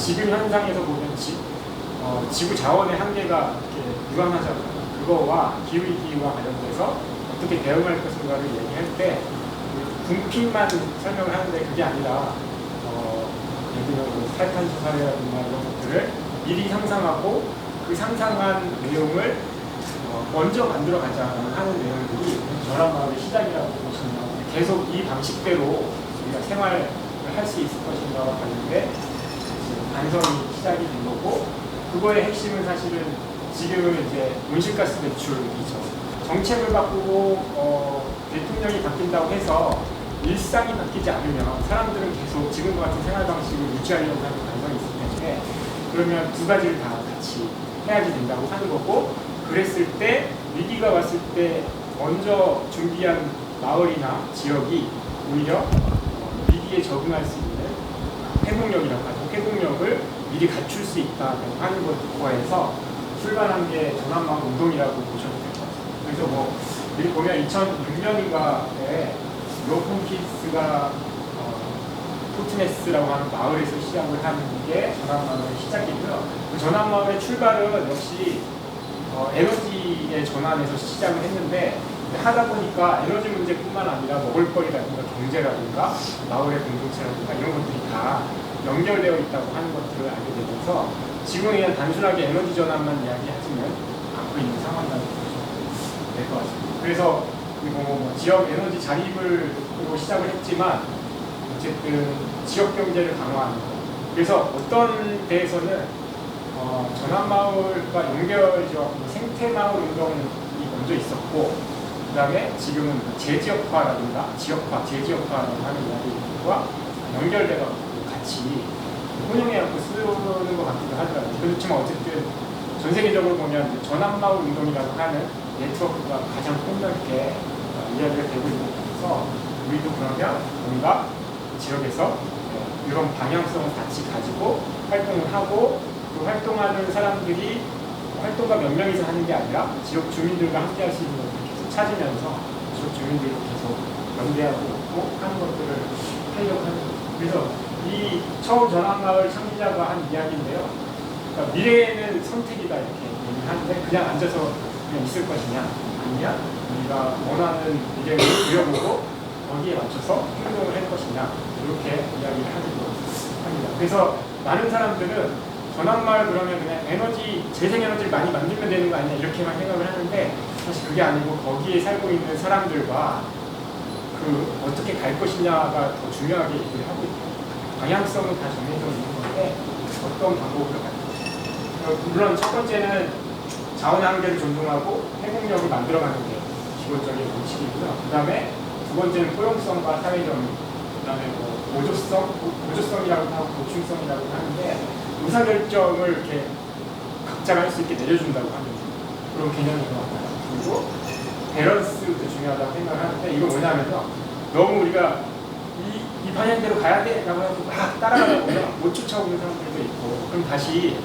지금 현상에서 보면 지구 자원의 한계가 이렇게 유한하잖아요. 그거와 기후위기와 관련돼서 어떻게 대응할 것인가를 얘기할 때 궁핍만 설명을 하는데 그게 아니라 예를 들면 탈탄소 사회라든가 이런 것들을 미리 상상하고 그 상상한 내용을 먼저 만들어 가자는 하는 내용들이 전환마을의 시작이라고 보시면 계속 이 방식대로 우리가 생활을 할 수 있을 것인가와 관련된 반성이 시작이 된 거고, 그거의 핵심은 사실은 지금은 이제 온실가스 배출이죠. 정책을 바꾸고 대통령이 바뀐다고 해서 일상이 바뀌지 않으면 사람들은 계속 지금과 같은 생활 방식을 유지하려고 하는 반성이 있을 텐데, 그러면 두 가지를 다 같이 해야지 된다고 하는 거고, 그랬을 때 위기가 왔을 때 먼저 준비한 마을이나 지역이 오히려 위기에 적응할 수 있는 회복력이라고 하죠. 회복력을 미리 갖출 수 있다고 하는 것과에서 출발한 게 전환마을 운동이라고 보셔도 될 것 같아요. 그래서 뭐 여기 보면 2006년인가에 로폰키스가 포트네스라고 하는 마을에서 시작을 하는 게 전환마을의 시작이고요. 그 전환마을의 출발은 역시 에너지의 전환에서 시작을 했는데, 하다 보니까 에너지 문제뿐만 아니라 먹을거리라든가 경제라든가 마을의 공동체라든가 이런 것들이 다 연결되어 있다고 하는 것들을 알게 되면서 지금은 그냥 단순하게 에너지 전환만 이야기하지는 않고 있는 상황이라고 보시면 될 것 같습니다. 그래서 뭐 지역 에너지 자립으로 시작을 했지만 어쨌든 지역 경제를 강화하는 것, 그래서 어떤 데에서는 전환마을과 연결지어 생태마을 운동이 먼저 있었고, 그 다음에 지금은 재지역화라든가 지역화, 재지역화라고 하는 이야기와 연결돼서 같이 혼용해갖고 쓰는 것 같기도 하더라고요. 그렇지만 어쨌든 전 세계적으로 보면 전환마을 운동이라고 하는 네트워크가 가장 폭넓게 이야기가 되고 있는 것에서 우리도 그러면 뭔가 지역에서 이런 방향성을 같이 가지고 활동을 하고, 그 활동하는 사람들이 활동가 몇 명이서 하는 게 아니라 지역 주민들과 함께 할 수 있는 것들을 계속 찾으면서 지역 주민들이 계속 연대하고 하는 것들을 하려고 하는 거죠. 그래서 이 처음 전환마을 창시자가 한 이야기인데요. 그러니까 미래에는 선택이다 이렇게 얘기하는데, 그냥 앉아서 그냥 있을 것이냐, 아니면 우리가 원하는 미래를 그려보고 거기에 맞춰서 행동을 할 것이냐, 이렇게 이야기를 하기도 합니다. 그래서 많은 사람들은 전환마을 그러면 그냥 재생에너지를 많이 만들면 되는 거 아니냐 이렇게만 생각을 하는데, 사실 그게 아니고 거기에 살고 있는 사람들과 그 어떻게 갈 것이냐가 더 중요하게 얘기를 하고 있고, 방향성은 다 정해져 있는 건데 어떤 방법으로 갈 것이냐. 물론 첫 번째는 자원 한계를 존중하고 회복력을 만들어가는 게 기본적인 원칙이고요. 그 다음에 두 번째는 포용성과 사회적, 그 다음에 보조성이라고 하고 보충성이라고 하는데, 의사결정을 이렇게 각자가 할 수 있게 내려준다고 하는 그런 개념인 것 같아요. 그리고 밸런스도 중요하다고 생각을 하는데, 이거 뭐냐면요, 너무 우리가 이 방향대로 가야 돼 라고 해서 막 따라가다 보면 못 쫓아오는 사람들도 있고, 그럼 다시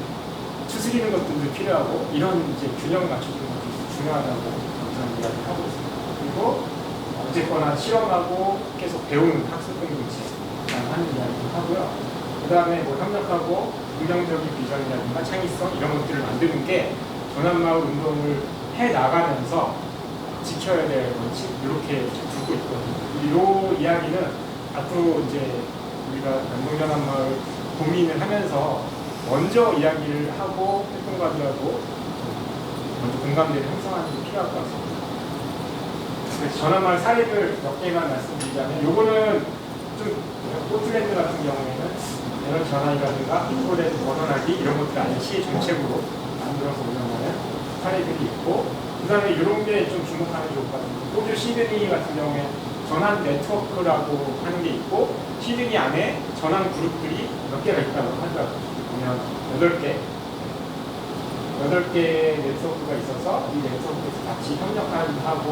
추스리는 것들도 필요하고, 이런 이제 균형을 맞춰주는 것도 중요하다고 저는 이야기를 하고 있습니다. 그리고 어쨌거나 실험하고 계속 배우는 학습 공동체 하는 이야기를 하고요. 그 다음에 뭐 협력하고 긍정적인 비전이라든가 창의성 이런 것들을 만드는 게 전환마을 운동을 해 나가면서 지켜야 될 원칙, 이렇게 두고 있거든요. 이 이야기는 앞으로 이제 우리가 남동전환마을 고민을 하면서 먼저 이야기를 하고 활동가들하고 먼저 공감대를 형성하는 게 필요할 것 같습니다. 그래서 전환마을 사례를 몇 개만 말씀드리자면, 요거는 좀 포틀랜드 같은 경우에는 에너지 전환이라든가 인프레에서 벗어나기 이런 것들 아닌 시의 정책으로 만들어서 운영하는 사례들이 있고, 그 다음에 이런 게 좀 주목하는 게 좋을 것 같아요. 호주 시드니 같은 경우에 전환 네트워크라고 하는 게 있고, 시드니 안에 전환 그룹들이 몇 개가 있다고 하더라고요. 보면 8개 네트워크가 있어서 이 네트워크에서 같이 협력하기도 하고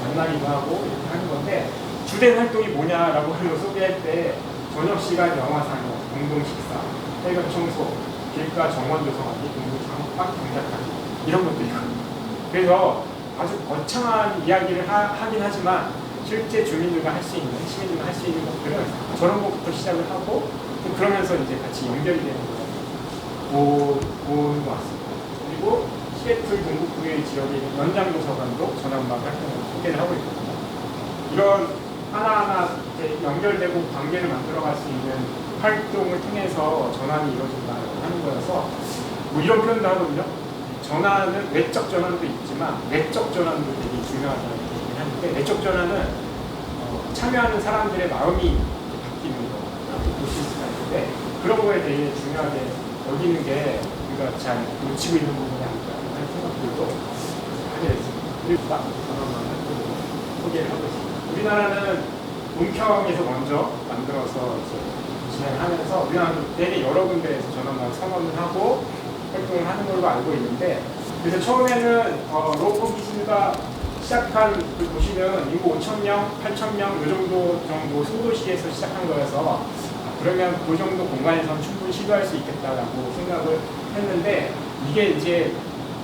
만나기도 하고 이렇게 하는 건데, 주된 활동이 뭐냐라고 소개할 때 저녁 시간 영화 상영, 공동 식사, 해변 청소, 길가 정원 조성하기, 공동 장박 경작하기 이런 것도 있거든요. 그래서 아주 거창한 이야기를 하긴 하지만 실제 주민들과 할 수 있는, 시민들과 할 수 있는 것들은 저런 것부터 시작을 하고, 그러면서 이제 같이 연결이 되는 거예요. 보는 것 같습니다. 그리고 시애틀 동북부의 지역의 연장도서관도 전환마을 활동을 소개를 하고 있거든요. 이런 하나하나 연결되고 관계를 만들어갈 수 있는 활동을 통해서 전환이 이루어진다고 하는 거여서 뭐 이런 표현도 하거든요. 전환은 외적 전환도 있지만 내적 전환도 되게 중요하다고 얘기를 하는데, 내적 전환은 참여하는 사람들의 마음이 바뀌는 거라고 보실 수가 있는데, 그런 거에 대해 중요하게 여기는 게 우리가 잘 놓치고 있는 부분이 아닐까 하는 생각들도 하게 됐습니다. 그리고 전환만을 소개를 하고 있습니다. 우리나라는 문평에서 먼저 만들어서 이제 진행을 하면서 우리나라는 되게 여러 군데에서 전환만 선언을 하고 활동을 하는 걸로 알고 있는데, 그래서 처음에는 로코 기술가 시작한 도시는 인구 5,000명, 8,000명 이 정도 소도시에서 시작한 거여서 그러면 그 정도 공간에서는 충분히 시도할 수 있겠다라고 생각을 했는데, 이게 이제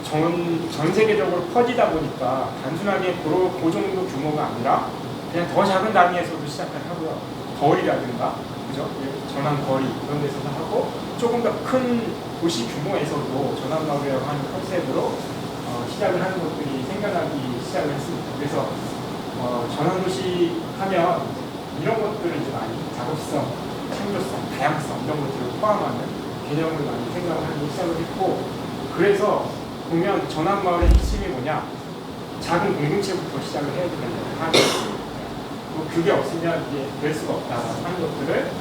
전 세계적으로 퍼지다 보니까 단순하게 그 정도 규모가 아니라 그냥 더 작은 단위에서도 시작을 하고요. 거리라든가, 그죠? 전환 거리 이런 데서도 하고, 조금 더 큰 도시 규모에서도 전환마을이라고 하는 컨셉으로 시작을 하는 것들이 생겨나기 시작을 했습니다. 그래서 전환도시 하면 이런 것들을 이제 많이 작업성, 창조성, 다양성 이런 것들을 포함하는 개념을 많이 생각을 하기 시작을 했고, 그래서 보면 전환마을의 핵심이 뭐냐? 작은 공동체부터 시작을 해야 된다는 하는 그게 없으면 이제 될 수가 없다는 것들을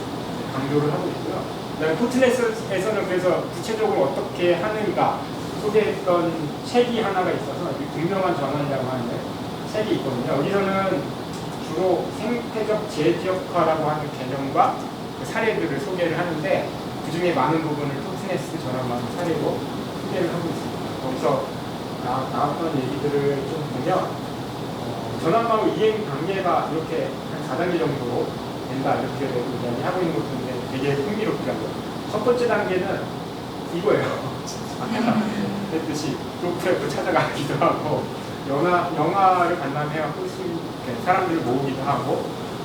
강조를 하고 있고요. 포트넷에서는 그래서 구체적으로 어떻게 하는가 소개했던 책이 하나가 있어서 분명한 전환이라고 하는 책이 있거든요. 여기서는 주로 생태적 재지역화라고 하는 개념과 그 사례들을 소개를 하는데, 그 중에 많은 부분을 포트넷 전환마을 사례로 소개를 하고 있습니다. 거기서 나왔던 얘기들을 좀 보면 전환마을 이행 단계가 이렇게 한 4단계 정도 된다 이렇게 이야기하고 있는 것인데 되게 흥미롭더라고요. 첫 번째 단계는 이거예요. 아까 했듯이 로프에도 찾아가기도 하고, 영화를 관람해갖고 사람들을 모으기도 하고,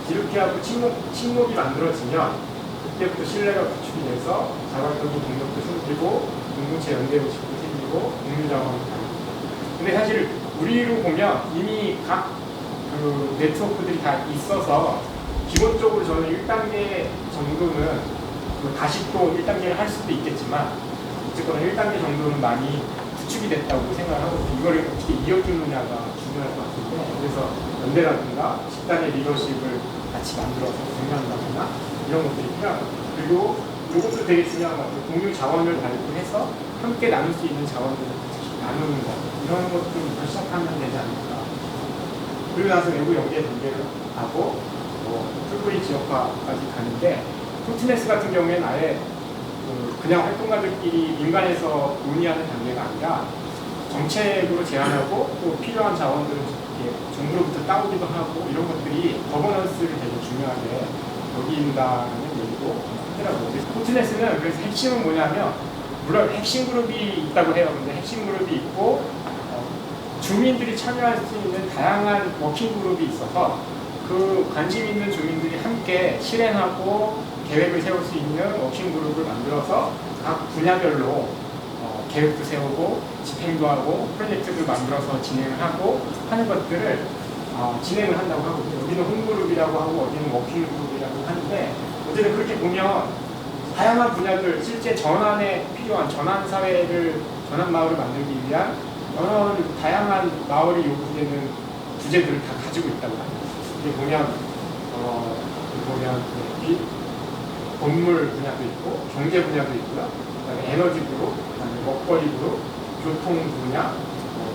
이렇게 하고 친목이 만들어지면 그때부터 신뢰가 구축이 돼서 자발적인 동력도 생기고 공동체 연대의식도 생기고 공유자원도 생기고. 근데 사실 우리로 보면 이미 각 그 네트워크들이 다 있어서 기본적으로 저는 1단계 정도는 다시 또 1단계를 할 수도 있겠지만 어쨌거나 1단계 정도는 많이 구축이 됐다고 생각을 하고, 이거를 어떻게 이어주느냐가 중요할 것 같은데, 그래서 연대라든가 집단의 리더십을 같이 만들어서 공유한다거나 이런 것들이 필요하고, 그리고 이것도 되게 중요한 것 같아요. 공유 자원을 발굴해서 함께 나눌 수 있는 자원들을 같이 나누는 것, 이런 것들부터 시작하면 되지 않을까. 그리고 나서 외부 연계 단계를 하고 풀뿌리 지역화까지 가는데, 포트넷 같은 경우에는 아예 그냥 활동가들끼리 민간에서 논의하는 단계가 아니라 정책으로 제안하고 또 필요한 자원들을 정부로부터 따오기도 하고, 이런 것들이 거버넌스를 되게 중요하게 여긴다는 얘기도 하더라고요. 그래서 포트넷은 그래서 핵심은 뭐냐면, 물론 핵심 그룹이 있다고 해요. 근데 핵심 그룹이 있고 주민들이 참여할 수 있는 다양한 워킹 그룹이 있어서 그 관심 있는 주민들이 함께 실행하고 계획을 세울 수 있는 워킹 그룹을 만들어서 각 분야별로 계획도 세우고 집행도 하고 프로젝트를 만들어서 진행을 하고 하는 것들을 진행을 한다고 하거든요. 여기는 홈그룹이라고 하고 어디는 워킹 그룹이라고 하는데, 어쨌든 그렇게 보면 다양한 분야들, 실제 전환에 필요한 전환 사회를, 전환 마을을 만들기 위한 여러 다양한 마을이 요구되는 주제들을 다 가지고 있다고 합니다. 이게 보면 건물 분야도 있고 경제 분야도 있고요. 그다음에 에너지 그룹, 그다음에 먹거리 그룹, 교통 분야,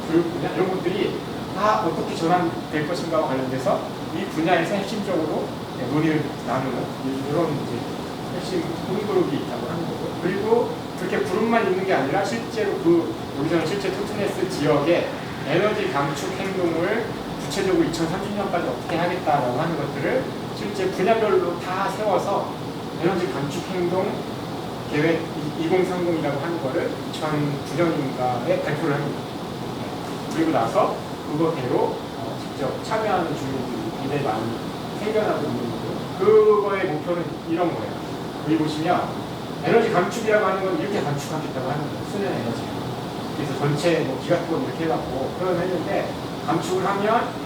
교육 분야, 이런 것들이 다 어떻게 전환될 것인가와 관련돼서 이 분야에서 핵심적으로 논의를 나누는 이런 이제 핵심 홈그룹이 있다고 하는 거고, 그리고 그렇게 그룹만 있는 게 아니라 실제로 여기서는 실제 토트네스 지역의 에너지 감축 행동을 구체적으로 2030년까지 어떻게 하겠다라고 하는 것들을 실제 분야별로 다 세워서 에너지 감축 행동 계획 2030이라고 하는 거를 2009년인가에 발표를 합니다. 그리고 나서 그거대로 직접 참여하는 주민들이 굉장히 많이 생겨나고 있는 거고, 그거의 목표는 이런 거예요. 여기 보시면 에너지 감축이라고 하는 건 이렇게 감축하겠다고 하는 거예요. 수년 에너지. 그래서 전체 뭐 기가톤 이렇게 해갖고 표현을 했는데 감축을 하면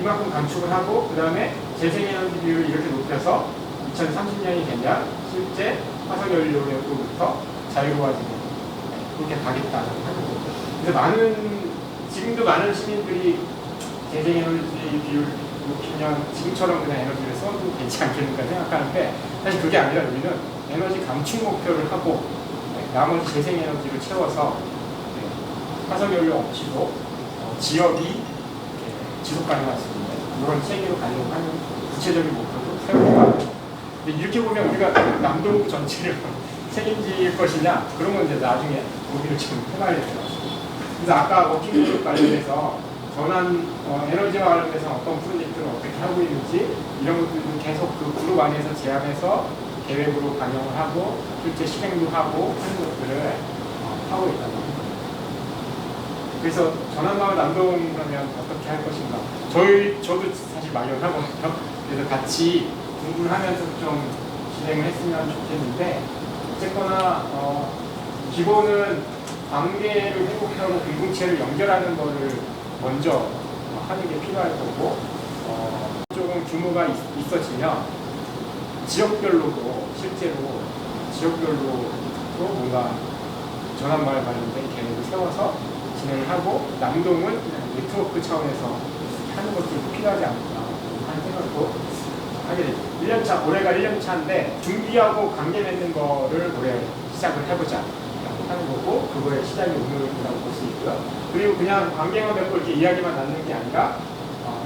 이만큼 감축을 하고 그 다음에 재생에너지 비율을 이렇게 높여서 2030년이 되면 실제 화석연료로부터 자유로워지는 그렇게 가겠다는 하는 거죠. 그래서 지금도 많은 시민들이 재생에너지 비율 높이면 지금처럼 그냥 에너지를 써도 되지 않겠는가 생각하는데 사실 그게 아니라 우리는 에너지 감축 목표를 하고 나머지 재생에너지를 채워서 화석연료 없이도 지역이 지속 가능할 수 있는 이런 체계로 가려고 하는 구체적인 목표도 세우고 이렇게 보면 우리가 남동 전체를 책임질 것이냐 그런 건 이제 나중에 고민을 지금 해봐야 될 것 같습니다. 그래서 아까 워킹그룹 관련해서 전환 에너지와 관련해서 어떤 프로젝트를 어떻게 하고 있는지 이런 것들도 계속 그 그룹 안에서 제안해서 계획으로 반영을 하고 실제 실행도 하고 하는 것들을 하고 있다고 합니다. 그래서 전환마을 남동 그러면 어떻게 할 것인가 저도 사실 막연하거든요. 그래서 같이 공부를 하면서 좀 진행을 했으면 좋겠는데 어쨌거나 기본은 관계를 회복하고 공동체를 연결하는 것을 먼저 하는 게 필요할 거고 조금 규모가 있어지면 지역별로도 실제로 지역별로도 뭔가 전환마을 관련된 계획을 세워서 진행을 하고 남동은 그냥 네트워크 차원에서 하는 것들도 필요하지 않을까 하는 생각도 하게 되죠. 1년차, 올해가 1년차인데 준비하고 관계 맺는 거를 올해 시작을 해보자 하는 거고 그거의 시작이 오늘이라고 볼 수 있고요. 그리고 그냥 관계만 맺고 이렇게 이야기만 나누는 게 아니라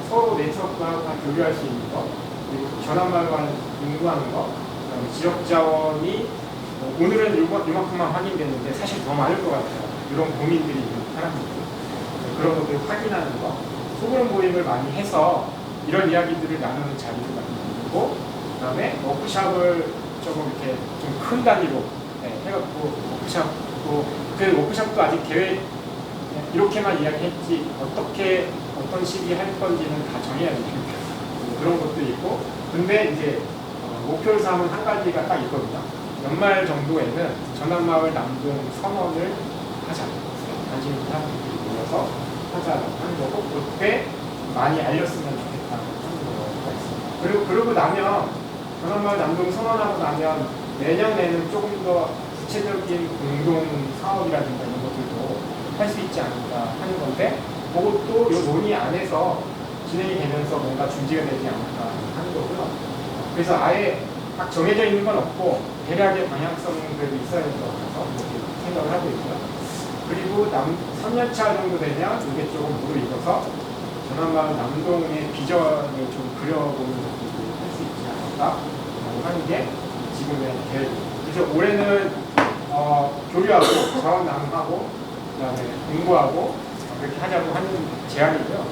서로 네트워크하고 교류할 수 있는 거 그리고 전환마을과 연구하는 거 그다음에 지역 자원이 오늘은 요만큼만 확인됐는데 사실 더 많을 것 같아요. 이런 고민들이 있는 사람들이 그런 것들을 확인하는 거 소그룹 모임을 많이 해서 이런 이야기들을 나누는 자리를 만들고 그다음에 워크샵을 조금 이렇게 좀 큰 단위로 해갖고 워크샵도 그 워크샵도 아직 계획 이렇게만 이야기했지 어떤 시기에 할 건지는 다 정해야 되니까 그런 것도 있고 근데 이제 목표를 삼은 한 가지가 딱 있거든요. 연말 정도에는 전환마을 남동 선언을 하자. 관심 있는 사람들이 모여서 하자라고 하는 거고 그때 많이 알렸으면 좋겠다는 거가 있습니다. 그러고 나면 전환마을 남동 선언하고 나면 내년에는 조금 더 구체적인 공동 사업이라든가 이런 것들도 할 수 있지 않을까 하는 건데 그것도 이 논의 안에서 진행이 되면서 뭔가 준비가 되지 않을까 하는 거고요. 그래서 아예 딱 정해져 있는 건 없고 대략의 방향성들이 있어야 될 것 같아서 이렇게 생각을 하고 있고요. 그리고 3년차 정도 되면 이게 조금 무르익어서 전환마을 남동의 비전을 좀 그려보는 것들도 할 수 있지 않을까 하는 게 지금의 계획입니다. 그래서 올해는 교류하고 자원 나눔하고 그다음에 공부하고 그렇게 하자고 하는 제안이고요.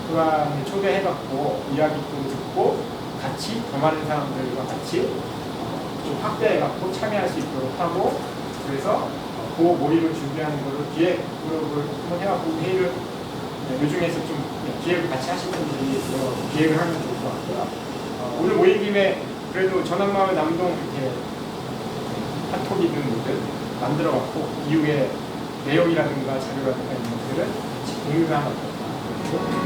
그 안에 초대해갖고 이야기도 듣고 같이 더 많은 사람들과 같이 좀 확대해갖고 참여할 수 있도록 하고 그래서 그 모임을 준비하는 거를 기획 그룹을 한번 해갖고 회의를 요중에서 좀 기획을 같이 하시는 분들이 기획을 하면 좋을 것 같고요. 오늘 모임 김에 그래도 전환마을 남동 이렇게 카톡이든 뭐든 만들어갖고 이후에 내용이라든가 자료라든가 이런 것들을 공유를 하면 어떨까.